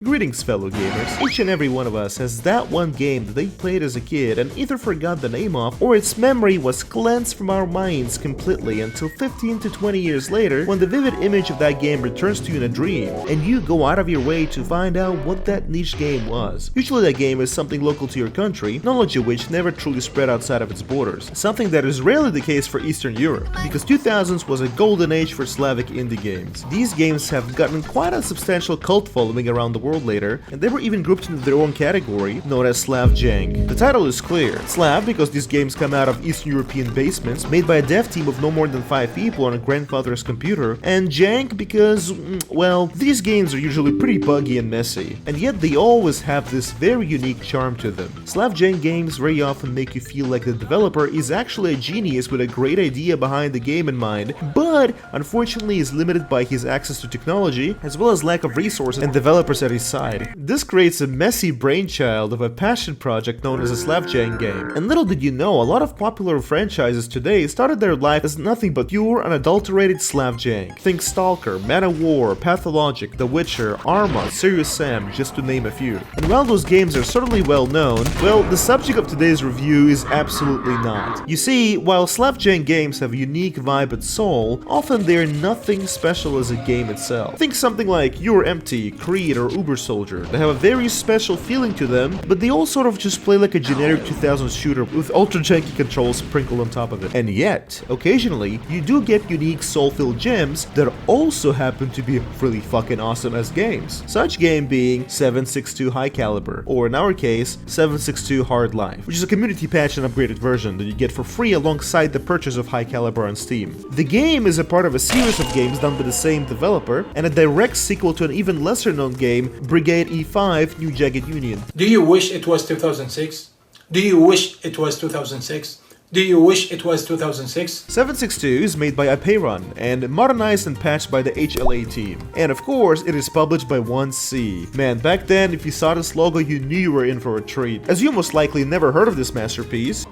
Greetings, fellow gamers. Each and every one of us has that one game that they played as a kid and either forgot the name of or its memory was cleansed from our minds completely until 15 to 20 years later when the vivid image of that game returns to you in a dream and you go out of your way to find out what that niche game was. Usually that game is something local to your country, knowledge of which never truly spread outside of its borders. Something that is rarely the case for Eastern Europe, because 2000s was a golden age for Slavic indie games. These games have gotten quite a substantial cult following around the world later, and they were even grouped into their own category, known as Slavjank. The title is clear. Slav because these games come out of Eastern European basements, made by a dev team of no more than 5 people on a grandfather's computer, and Jank because, well, these games are usually pretty buggy and messy, and yet they always have this very unique charm to them. Slavjank games very often make you feel like the developer is actually a genius with a great idea behind the game in mind, but unfortunately is limited by his access to technology, as well as lack of resources and developers at his side. This creates a messy brainchild of a passion project known as a Slavjank game. And little did you know, a lot of popular franchises today started their life as nothing but pure, unadulterated Slavjank. Think Stalker, Man of War, Pathologic, The Witcher, Arma, Serious Sam, just to name a few. And while those games are certainly well known, well, the subject of today's review is absolutely not. You see, while Slavjank games have a unique vibe and soul, often they're nothing special as a game itself. Think something like You're Empty, Creed, or Uber Soldier. They have a very special feeling to them, but they all sort of just play like a generic 2000s shooter with ultra janky controls sprinkled on top of it. And yet, occasionally, you do get unique soul-filled gems that also happen to be really fucking awesome as games. Such game being 762 High Caliber, or in our case, 762 Hard Life, which is a community patch and upgraded version that you get for free alongside the purchase of High Caliber on Steam. The game is a part of a series of games done by the same developer, and a direct sequel to an even lesser known game, Brigade E5 New Jagged Union. Do you wish it was 2006? Do you wish it was 2006? Do you wish it was 2006? 762 is made by Apeiron and modernized and patched by the HLA team. And of course, it is published by 1C. Man, back then, if you saw this logo, you knew you were in for a treat, as you most likely never heard of this masterpiece.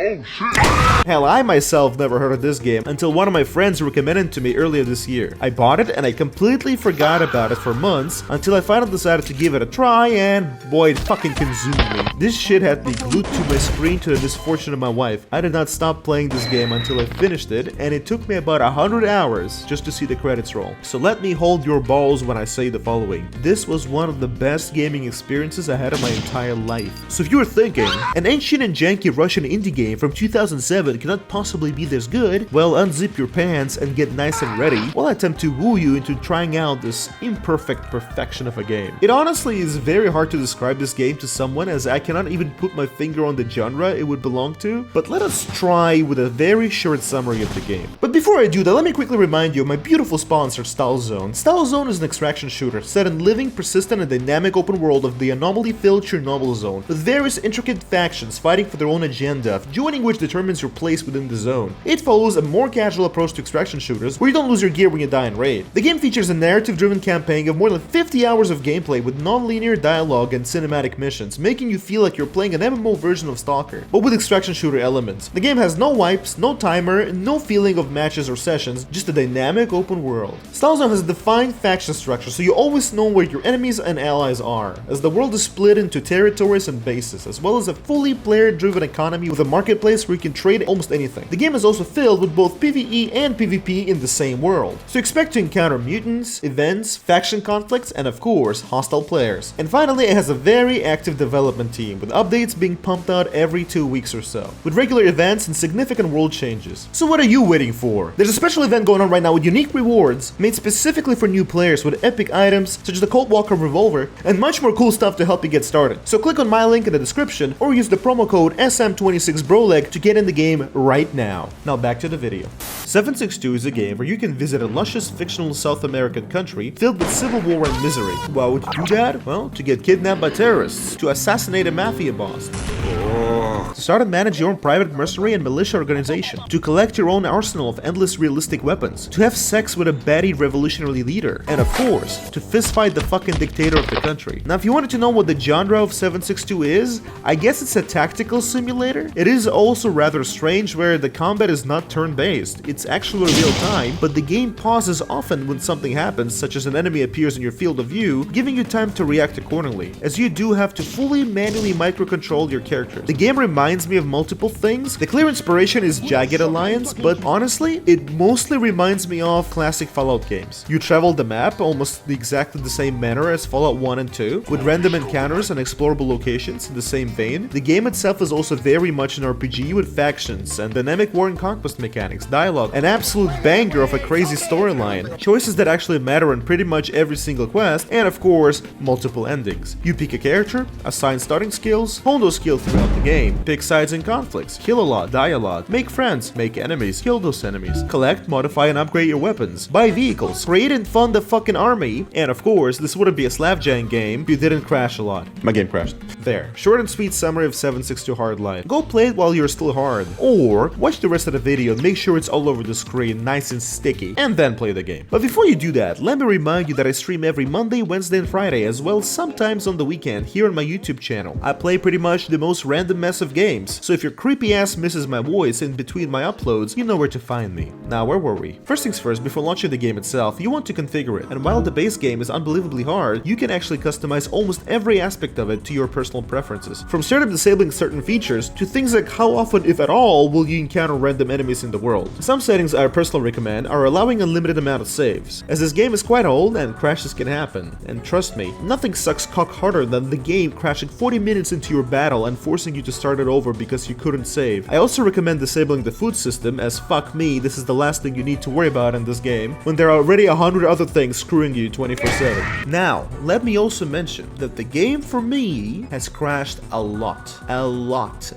Oh shit! Hell, I myself never heard of this game until one of my friends recommended it to me earlier this year. I bought it and I completely forgot about it for months until I finally decided to give it a try, and boy, it fucking consumed me. This shit had me glued to my screen to the misfortune of my wife. I did not stop playing this game until I finished it, and it took me about 100 hours just to see the credits roll. So let me hold your balls when I say the following. This was one of the best gaming experiences I had in my entire life. So if you were thinking, an ancient and janky Russian indie game from 2007 cannot possibly be this good, well, unzip your pants and get nice and ready while I attempt to woo you into trying out this imperfect perfection of a game. It honestly is very hard to describe this game to someone, as I cannot even put my finger on the genre it would belong to, but let us try with a very short summary of the game. But before I do that, let me quickly remind you of my beautiful sponsor, STALZONE. STALZONE is an extraction shooter set in living, persistent, and dynamic open world of the anomaly-filled Chernobyl zone, with various intricate factions fighting for their own agenda, joining which determines your place within the zone. It follows a more casual approach to extraction shooters, where you don't lose your gear when you die in raid. The game features a narrative-driven campaign of more than 50 hours of gameplay with non-linear dialogue and cinematic missions, making you feel like you're playing an MMO version of Stalker, but with extraction shooter elements. The game has no wipes, no timer, no feeling of matches or sessions, just a dynamic open world. STALZONE has a defined faction structure, so you always know where your enemies and allies are, as the world is split into territories and bases, as well as a fully player-driven economy with a marketplace where you can trade almost anything. The game is also filled with both PvE and PvP in the same world, so expect to encounter mutants, events, faction conflicts, and of course, hostile players. And finally, it has a very active development team, with updates being pumped out every 2 weeks or so, with regular events and significant world changes. So what are you waiting for? There's a special event going on right now with unique rewards made specifically for new players, with epic items such as the Colt Walker Revolver and much more cool stuff to help you get started. So click on my link in the description or use the promo code SM26BROLEG to get in the game right now. Now back to the video. 762 is a game where you can visit a luscious fictional South American country filled with civil war and misery. Why would you do that? Well, to get kidnapped by terrorists, to assassinate a mafia boss, To start and manage your own private mercenary and militia organization. To collect your own arsenal of endless realistic weapons. To have sex with a baddie revolutionary leader. And of course, to fistfight the fucking dictator of the country. Now if you wanted to know what the genre of 762 is, I guess it's a tactical simulator. It is also rather strange where the combat is not turn-based. It's actually real time, but the game pauses often when something happens, such as an enemy appears in your field of view, giving you time to react accordingly, as you do have to fully manually microcontrol your character. The game reminds me of multiple things. The clear inspiration is Jagged Alliance, but honestly, it mostly reminds me of classic Fallout games. You travel the map almost exactly the same manner as Fallout 1 and 2, with random encounters and explorable locations in the same vein. The game itself is also very much an RPG with factions and dynamic war and conquest mechanics, dialogue, an absolute banger of a crazy storyline, choices that actually matter in pretty much every single quest, and of course, multiple endings. You pick a character, assign starting skills, hone those skills throughout the game, pick sides in conflicts, kill a lot, die a lot, make friends, make enemies, kill those enemies, collect, modify and upgrade your weapons, buy vehicles, create and fund a fucking army, and of course, this wouldn't be a Slavjank game if you didn't crash a lot. My game crashed. There. Short and sweet summary of 762 Hardline. Go play it while you're still hard, or watch the rest of the video and make sure it's all over the screen, nice and sticky, and then play the game. But before you do that, let me remind you that I stream every Monday, Wednesday, and Friday, as well as sometimes on the weekend here on my YouTube channel. I play pretty much the most random mess of games, so if your creepy ass misses my voice in between my uploads, you know where to find me. Now, where were we? First things first, before launching the game itself, you want to configure it, and while the base game is unbelievably hard, you can actually customize almost every aspect of it to your personal preferences. From straight up disabling certain features, to things like how often, if at all, will you encounter random enemies in the world. Some settings I personally recommend are allowing a limited amount of saves, as this game is quite old and crashes can happen, and trust me, nothing sucks cock harder than the game crashing 40 minutes into your battle and forcing you to start it over because you couldn't save. I also recommend disabling the food system, as fuck me, this is the last thing you need to worry about in this game, when there are already 100 other things screwing you 24/7. Now, let me also mention that the game for me has crashed a lot.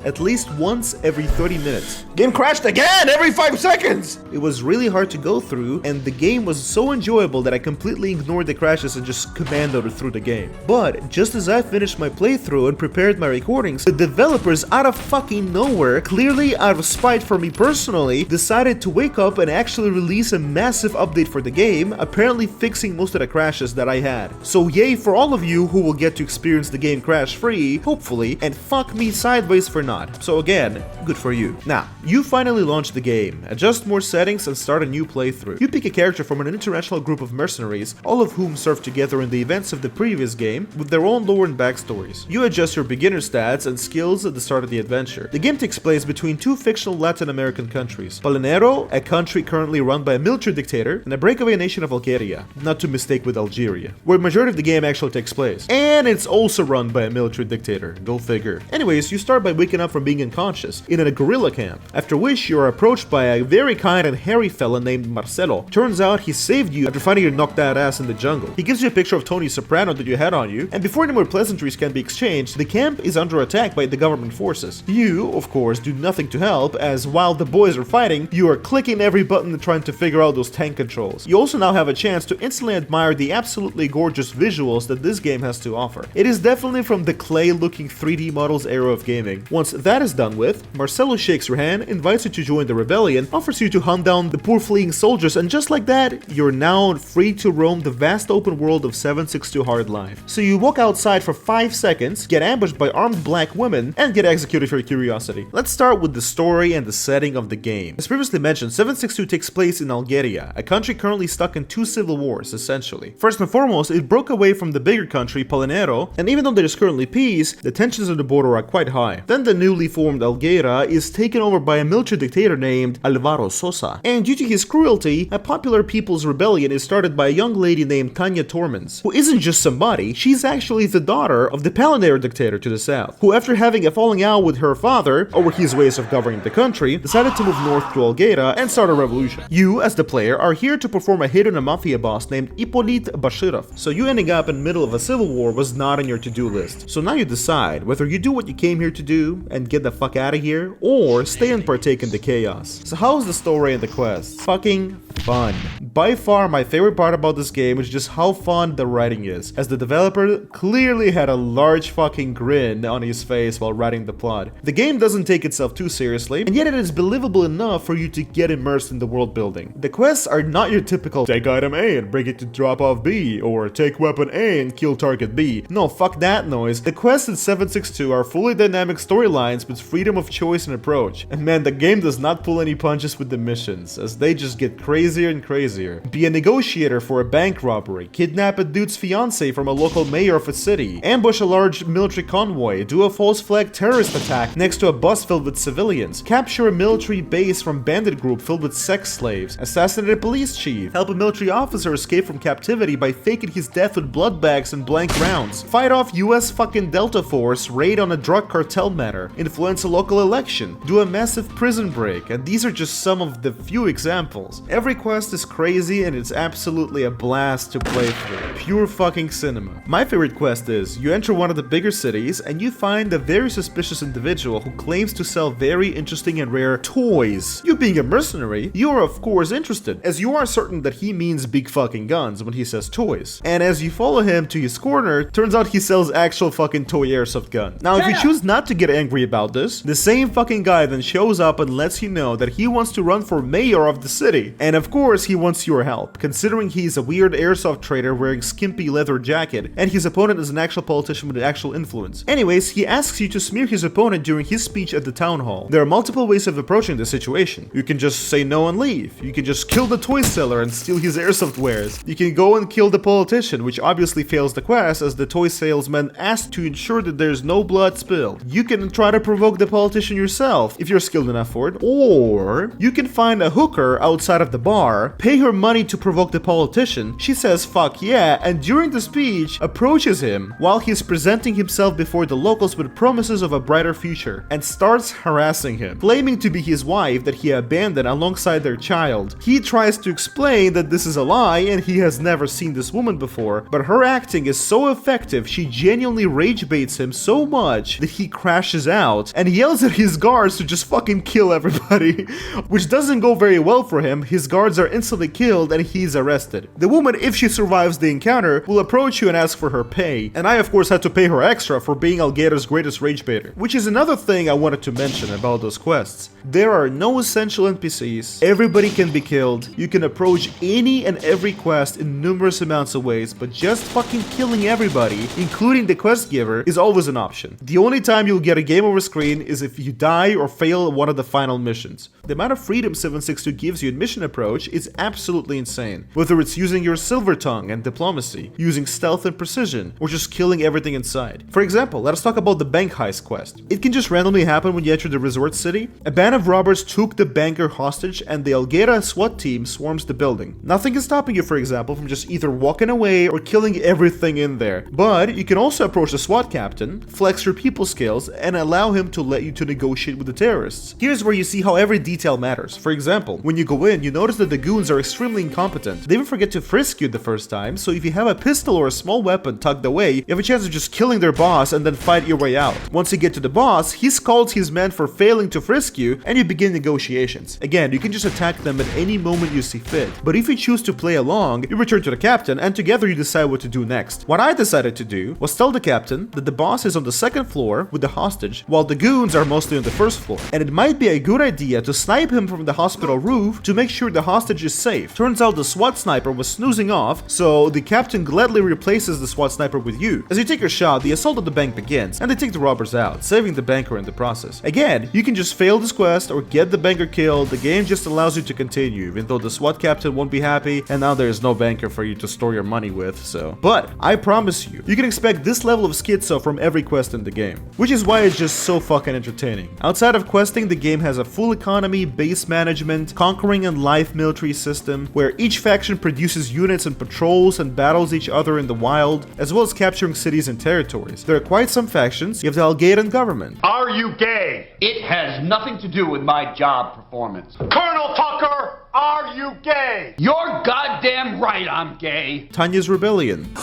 At least once every 30 minutes. Game crashed again every 5 seconds! It was really hard to go through, and the game was so enjoyable that I completely ignored the crashes and just commandoed through the game. But just as I finished my playthrough and prepared my recordings, the developers out of fucking nowhere, clearly out of spite for me personally, decided to wake up and actually release a massive update for the game, apparently fixing most of the crashes that I had. So yay for all of you who will get to experience the game crash free, hopefully, and fuck me sideways for not. So again, good for you. Now, you finally launch the game, adjust more settings and start a new playthrough. You pick a character from an international group of mercenaries, all of whom served together in the events of the previous game with their own lore and backstories. You adjust your beginner stats and skills at the start of the adventure. The game takes place between two fictional Latin American countries, Palinero, a country currently run by a military dictator, and a breakaway nation of Algeria, not to mistake with Algeria, where the majority of the game actually takes place. And it's also run by a military dictator, go figure. Anyways, you start by waking up from being unconscious in a guerrilla camp, after which you are approached by a very kind and hairy fella named Marcelo. Turns out he saved you after finding your knocked out ass in the jungle. He gives you a picture of Tony Soprano that you had on you, and before any more pleasantries can be exchanged, the camp is under attack by the government forces. You, of course, do nothing to help, as while the boys are fighting, you are clicking every button and trying to figure out those tank controls. You also now have a chance to instantly admire the absolutely gorgeous visuals that this game has to offer. It is definitely from the clay-looking 3D models era of gaming. Once that is done with, Marcelo shakes your hand, invites you to join the rebellion, offers you to hunt down the poor fleeing soldiers, and just like that, you're now free to roam the vast open world of 762 Hardline. So you walk outside for 5 seconds, get ambushed by armed black women, and get executed for your curiosity. Let's start with the story and the setting of the game. As previously mentioned, 762 takes place in Algeria, a country currently stuck in 2 civil wars, essentially. First and foremost, it broke away from the bigger country, Palinero, and even though there is currently peace, the tensions on the border are quite high. Then the newly formed Algeria is taken over by a military dictator named Alvaro Sosa, and due to his cruelty, a popular people's rebellion is started by a young lady named Tanya Tormans, who isn't just somebody, she's actually the daughter of the Palinero dictator to the south, who after having a falling out with her father over his ways of governing the country, decided to move north to Algeria and start a revolution. You, as the player, are here to perform a hit on a mafia boss named Hippolyte Bashirov, so you ending up in the middle of a civil war was not on your to-do list. So now you decide whether you do what you came here to do and get the fuck out of here, or stay and partake in the chaos. So how's the story and the quests? Fucking fun. By far, my favorite part about this game is just how fun the writing is, as the developer clearly had a large fucking grin on his face while writing the plot. The game doesn't take itself too seriously, and yet it is believable enough for you to get immersed in the world building. The quests are not your typical take item A and bring it to drop off B, or take weapon A and kill target B. No, fuck that noise. The quests in 762 are fully dynamic storylines with freedom of choice and approach. And man, the game does not pull any punches with the missions, as they just get crazier and crazier. Be a negotiator for a bank robbery, kidnap a dude's fiance from a local mayor of a city, ambush a large military convoy, do a false flag terrorist attack next to a bus filled with civilians, capture a military base from bandit group filled with sex slaves, assassinate a police chief, help a military officer escape from captivity by faking his death with blood bags and blank rounds, fight off US fucking Delta Force raid on a drug cartel matter, influence a local election, do a massive prison break, and these are just some of the few examples. Every quest is crazy and it's absolutely a blast to play through. Pure fucking cinema. My favorite quest is, you enter one of the bigger cities and you find a very suspicious individual who claims to sell very interesting and rare toys. You being a mercenary, you are of course interested, as you are certain that he means big fucking guns when he says toys. And as you follow him to his corner, turns out he sells actual fucking toy airsoft guns. Now if you choose not to get angry about this, the same fucking guy then shows up and lets you know that he wants to run for mayor of the city. And of course he wants your help, considering he's a weird airsoft trader wearing skimpy leather jacket, and his opponent is an actual politician with actual influence. Anyways, he asks you to smear his opponent during his speech at the town hall. There are multiple ways of approaching the situation. You can just say no and leave. You can just kill the toy seller and steal his airsoft wares. You can go and kill the politician, which obviously fails the quest as the toy salesman asked to ensure that there's no blood spilled. You can try to provoke the politician yourself if you're skilled enough for it, or you can find a hooker outside of the bar, pay her money to provoke the politician. She says fuck yeah, and during the speech approaches him while he's presenting himself before the locals with promises of a brighter future, and starts harassing him, claiming to be his wife that he abandoned alongside their child. He tries to explain that this is a lie and he has never seen this woman before, but her acting is so effective, she genuinely rage baits him so much that he crashes out and yells at his guards to just fucking kill everybody, which doesn't go very well for him. His guards are instantly killed and he's arrested. The woman, if she survives the encounter, will approach you and ask for her pay, and I of course had to pay her extra for being Algator's greatest rage baiter, which is another thing I wanted to mention about those quests. There are no essential NPCs, everybody can be killed, you can approach any and every quest in numerous amounts of ways, but just fucking killing everybody, including the quest giver, is always an option. The only time you'll get a game over screen is if you die or fail one of the final missions. The amount of freedom 762 gives you in mission approach is absolutely insane, whether it's using your silver tongue and diplomacy, using stealth and precision, or just killing everything inside. For example, let us talk about the bank heist quest. It can just randomly happen when you enter the resort city. A band of robbers took the banker hostage and the Algera SWAT team swarms the building. Nothing is stopping you, for example, from just either walking away or killing everything in there. But you can also approach the SWAT captain, flex your people skills, and allow him to let you to negotiate with the terrorists. Here's where you see how every detail matters. For example, when you go in, you notice that the goons are extremely incompetent. They even forget to frisk you the first time, so if you have a pistol or a small weapon tucked away, you have a chance of just killing their boss and then fight your way out. Once you get to the boss, he scolds his men for failing to frisk you, and you begin negotiations. Again, you can just attack them at any moment you see fit, but if you choose to play along, you return to the captain and together you decide what to do next. What I decided to do was tell the captain that the boss is on the second floor with the hostage, while the goons are mostly on the first floor, and it might be a good idea to snipe him from the hospital roof to make sure the hostage is safe. Turns out the SWAT sniper was snoozing off, so the captain gladly replaces the SWAT sniper with you. As you take your shot, the assault of the bank begins, and they take the robbers out, saving the banker in the process. Again, you can just fail this quest or get the banker killed. The game just allows you to continue, even though the SWAT captain won't be happy, and now there is no banker for you to store your money with, so. But I promise you, you can expect this level of schizo from every quest in the game, which is why it's just so fucking entertaining. Outside of questing, the game has a full economy, base management, conquering and life military system, where each faction produces units and patrols and battles each other in the wild, as well as capturing cities and territories. There are quite some factions. You have the Algerian government. Are you gay? It has nothing to do with my job performance. Colonel Tucker, are you gay? You're goddamn right I'm gay. Tanya's rebellion.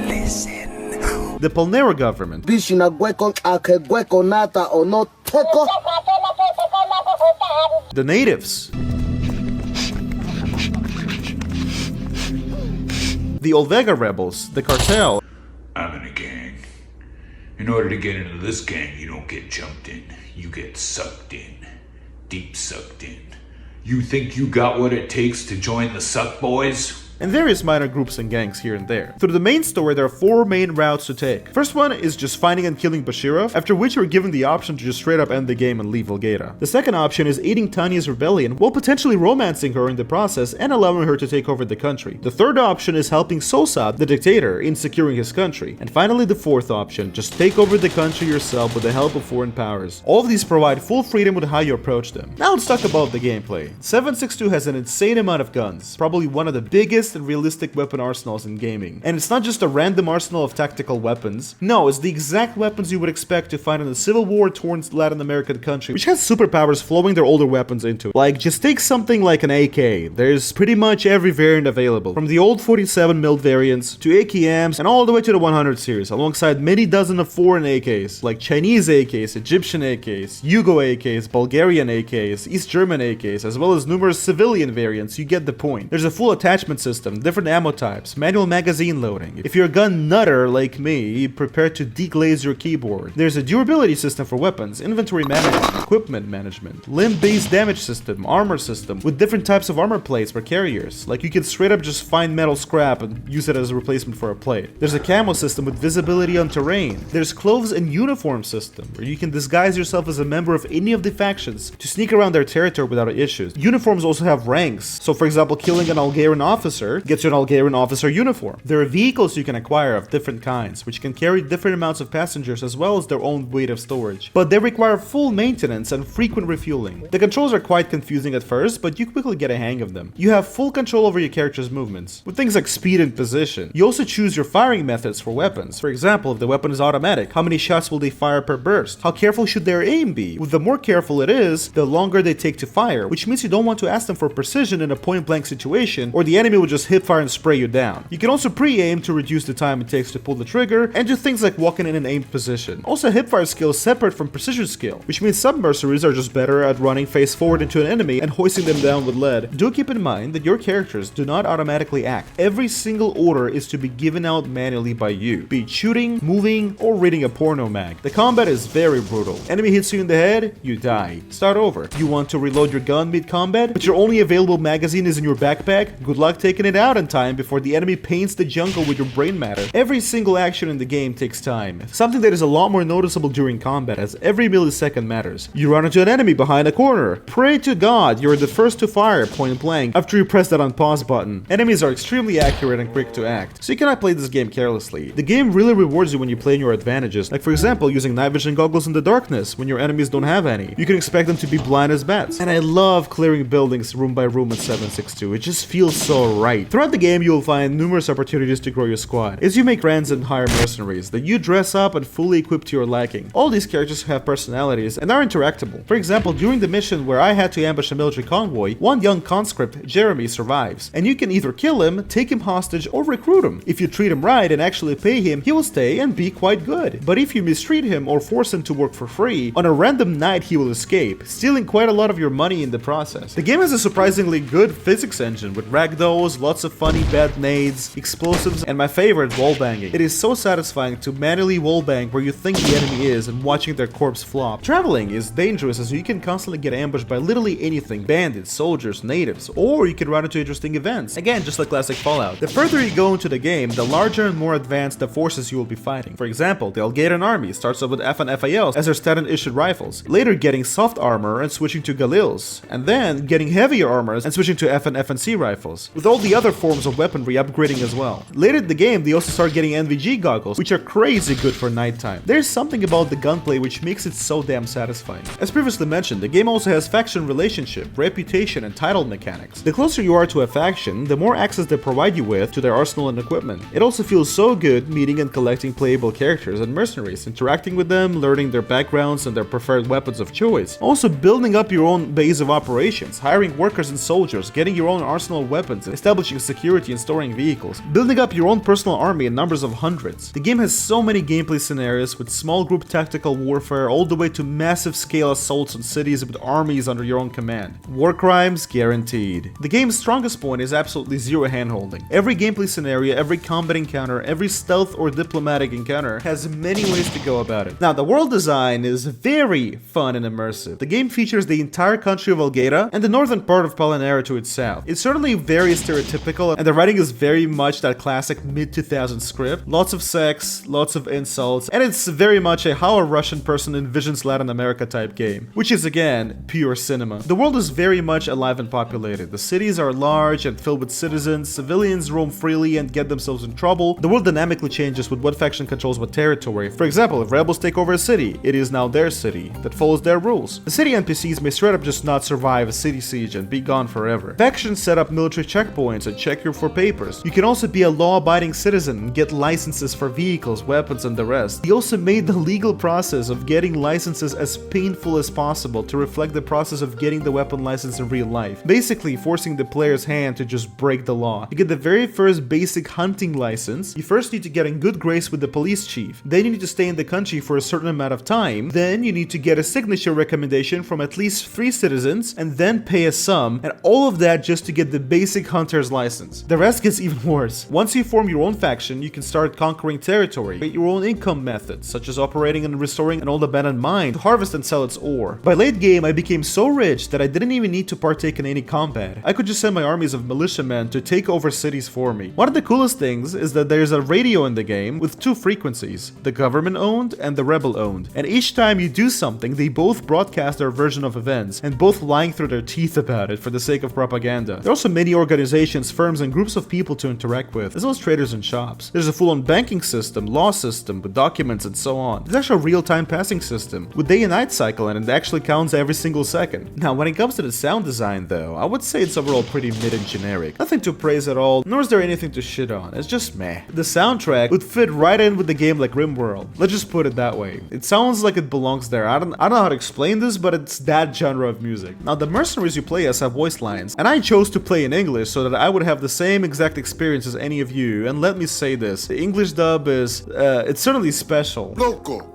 Listen. The Palnera government. Bicho na gueco, a que gueco nata o no teco. The natives. The Olvega rebels, the cartel. I'm in a gang. In order to get into this gang, you don't get jumped in. You get sucked in. Deep sucked in. You think you got what it takes to join the Suck Boys? And various minor groups and gangs here and there. Through the main story, there are 4 main routes to take. First one is just finding and killing Bashirov, after which you're given the option to just straight up end the game and leave Volgeta. The second option is aiding Tanya's rebellion while potentially romancing her in the process and allowing her to take over the country. The third option is helping Sosad, the dictator, in securing his country. And finally, the fourth option, just take over the country yourself with the help of foreign powers. All of these provide full freedom with how you approach them. Now let's talk about the gameplay. 762 has an insane amount of guns, probably one of the biggest and realistic weapon arsenals in gaming. And it's not just a random arsenal of tactical weapons. No, it's the exact weapons you would expect to find in a Civil War-torn Latin American country, which has superpowers flowing their older weapons into it. Like, just take something like an AK. There's pretty much every variant available, from the old 47 mil variants to AKMs and all the way to the 100 series, alongside many dozen of foreign AKs, like Chinese AKs, Egyptian AKs, Yugo AKs, Bulgarian AKs, East German AKs, as well as numerous civilian variants. You get the point. There's a full attachment system, different ammo types, manual magazine loading. If you're a gun nutter like me, prepare to deglaze your keyboard. There's a durability system for weapons, inventory management, equipment management, limb-based damage system, armor system, with different types of armor plates for carriers. Like, you can straight up just find metal scrap and use it as a replacement for a plate. There's a camo system with visibility on terrain. There's clothes and uniform system, where you can disguise yourself as a member of any of the factions to sneak around their territory without issues. Uniforms also have ranks. So for example, killing an Algerian officer gets you an Algerian officer uniform. There are vehicles you can acquire of different kinds, which can carry different amounts of passengers as well as their own weight of storage. But they require full maintenance and frequent refueling. The controls are quite confusing at first, but you quickly get a hang of them. You have full control over your character's movements, with things like speed and position. You also choose your firing methods for weapons. For example, if the weapon is automatic, how many shots will they fire per burst? How careful should their aim be? With the more careful it is, the longer they take to fire, which means you don't want to ask them for precision in a point-blank situation, or the enemy will just hip fire and spray you down. You can also pre-aim to reduce the time it takes to pull the trigger, and do things like walking in an aimed position. Also, hipfire skill is separate from precision skill, which means some mercenaries are just better at running face forward into an enemy and hoisting them down with lead. Do keep in mind that your characters do not automatically act. Every single order is to be given out manually by you, be it shooting, moving, or reading a porno mag. The combat is very brutal. Enemy hits you in the head, you die. Start over. You want to reload your gun mid-combat, but your only available magazine is in your backpack? Good luck taking it out in time before the enemy paints the jungle with your brain matter. Every single action in the game takes time, something that is a lot more noticeable during combat, as every millisecond matters. You run into an enemy behind a corner. Pray to God you're the first to fire point blank after you press that on pause button. Enemies are extremely accurate and quick to act, so you cannot play this game carelessly. The game really rewards you when you play in your advantages, like for example using night vision goggles in the darkness when your enemies don't have any. You can expect them to be blind as bats. And I love clearing buildings room by room in 762. It just feels so right. Throughout the game you will find numerous opportunities to grow your squad, as you make friends and hire mercenaries that you dress up and fully equip to your liking. All these characters have personalities and are interactable. For example, during the mission where I had to ambush a military convoy, one young conscript, Jeremy, survives, and you can either kill him, take him hostage, or recruit him. If you treat him right and actually pay him, he will stay and be quite good. But if you mistreat him or force him to work for free, on a random night he will escape, stealing quite a lot of your money in the process. The game has a surprisingly good physics engine with ragdolls, lots of funny bad nades, explosives, and my favorite, wallbanging. It is so satisfying to manually wallbang where you think the enemy is and watching their corpse flop. Traveling is dangerous as you can constantly get ambushed by literally anything, bandits, soldiers, natives, or you can run into interesting events. Again, just like classic Fallout. The further you go into the game, the larger and more advanced the forces you will be fighting. For example, the Algerian army starts off with F and FALs as their standard issued rifles, later getting soft armor and switching to Galils, and then getting heavier armor and switching to F and FNC rifles, with all the other forms of weaponry upgrading as well. Later in the game, they also start getting NVG goggles, which are crazy good for nighttime. There's something about the gunplay which makes it so damn satisfying. As previously mentioned, the game also has faction relationship, reputation, and title mechanics. The closer you are to a faction, the more access they provide you with to their arsenal and equipment. It also feels so good meeting and collecting playable characters and mercenaries, interacting with them, learning their backgrounds and their preferred weapons of choice. Also building up your own base of operations, hiring workers and soldiers, getting your own arsenal of weapons, establishing establishing security and storing vehicles, building up your own personal army in numbers of hundreds. The game has so many gameplay scenarios with small group tactical warfare all the way to massive scale assaults on cities with armies under your own command. War crimes guaranteed. The game's strongest point is absolutely zero handholding. Every gameplay scenario, every combat encounter, every stealth or diplomatic encounter has many ways to go about it. Now, the world design is very fun and immersive. The game features the entire country of Algeta and the northern part of Palinera to its south. It's certainly very stereotypical, and the writing is very much that classic mid-2000s script. Lots of sex, lots of insults, and it's very much a how a Russian person envisions Latin America type game, which is again, pure cinema. The world is very much alive and populated. The cities are large and filled with citizens, civilians roam freely and get themselves in trouble. The world dynamically changes with what faction controls what territory. For example, if rebels take over a city, it is now their city that follows their rules. The city NPCs may straight up just not survive a city siege and be gone forever. Factions set up military checkpoints and check you for papers. You can also be a law-abiding citizen and get licenses for vehicles, weapons, and the rest. He also made the legal process of getting licenses as painful as possible to reflect the process of getting the weapon license in real life, basically forcing the player's hand to just break the law. To get the very first basic hunting license, you first need to get in good grace with the police chief, then you need to stay in the country for a certain amount of time, then you need to get a signature recommendation from at least 3 citizens, and then pay a sum, and all of that just to get the basic hunter's license. The rest gets even worse. Once you form your own faction, you can start conquering territory, create your own income methods, such as operating and restoring an old abandoned mine to harvest and sell its ore. By late game, I became so rich that I didn't even need to partake in any combat. I could just send my armies of militiamen to take over cities for me. One of the coolest things is that there's a radio in the game with 2 frequencies, the government-owned and the rebel-owned, and each time you do something, they both broadcast their version of events, and both lying through their teeth about it for the sake of propaganda. There are also many organizations, firms, and groups of people to interact with, as well as traders and shops. There's a full-on banking system, law system, with documents and so on. There's actually a real-time passing system, with day and night cycle, and it actually counts every single second. Now, when it comes to the sound design though, I would say it's overall pretty mid and generic. Nothing to praise at all, nor is there anything to shit on. It's just meh. The soundtrack would fit right in with the game like RimWorld. Let's just put it that way. It sounds like it belongs there. I don't know how to explain this, but it's that genre of music. Now, the mercenaries you play as have voice lines, and I chose to play in English so that I would have the same exact experience as any of you, and let me say this, the English dub is, it's certainly special. Loco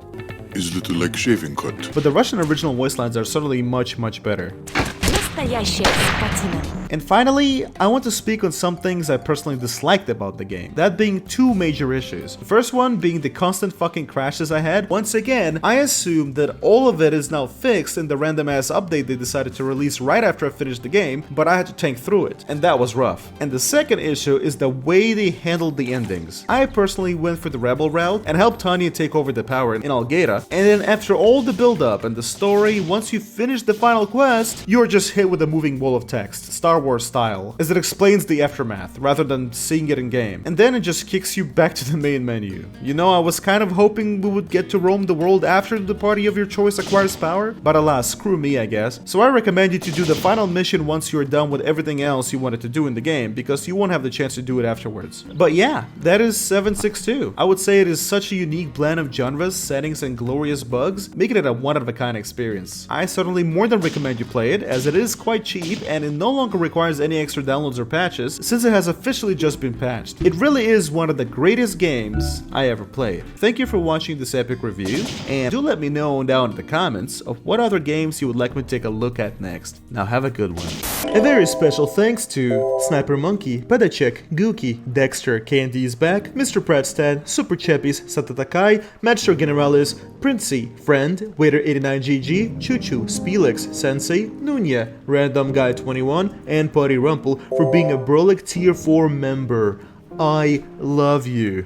is little like shaving cut. But the Russian original voice lines are certainly much better. Настоящая скотина. And finally, I want to speak on some things I personally disliked about the game, that being 2 major issues. The first one being the constant fucking crashes I had. Once again, I assumed that all of it is now fixed in the random ass update they decided to release right after I finished the game, but I had to tank through it, and that was rough. And the second issue is the way they handled the endings. I personally went for the rebel route and helped Tanya take over the power in Algeta, and then after all the build up and the story, once you finish the final quest, you're just hit with a moving wall of text, Star Wars style, as it explains the aftermath rather than seeing it in game. And then it just kicks you back to the main menu. You know, I was kind of hoping we would get to roam the world after the party of your choice acquires power, but alas, screw me, I guess. So I recommend you to do the final mission once you're done with everything else you wanted to do in the game, because you won't have the chance to do it afterwards. But yeah, that is 762. I would say it is such a unique blend of genres, settings, and glorious bugs, making it a one-of-a-kind experience. I certainly more than recommend you play it, as it is quite cheap and it no longer requires any extra downloads or patches since it has officially just been patched. It really is one of the greatest games I ever played. Thank you for watching this epic review, and do let me know down in the comments of what other games you would like me to take a look at next. Now have a good one. A very special thanks to Sniper Monkey, Pedachek, Gookie, Dexter, Candy is back, Mr. Predstad, Super Cheppies, Satatakai, Master Generalis, Princey, Friend, Waiter89GG, Chuchu, Spelix, Sensei, Nunya, Random Guy 21, and Putty Rumple for being a Brolic Tier 4 member. I love you.